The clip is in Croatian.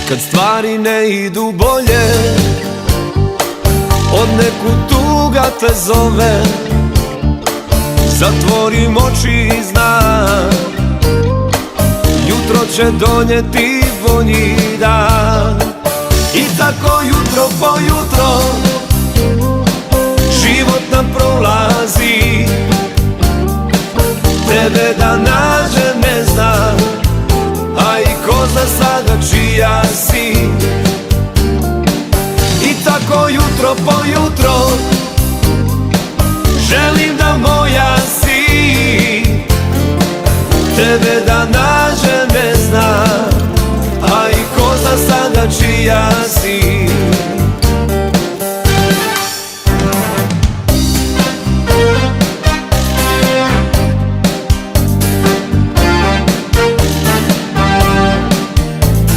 Kad stvari ne idu bolje, od neku tuga te zove. Zatvorim oči i znam, jutro će donijeti bolji dan. I tako jutro po jutro život nam prolazi. Tebe da nađem ne znam, a i ko zna sada čija si. I tako jutro po jutro želim da moja si. Tebe da nađem ne znam, a i ko zna sada čija si.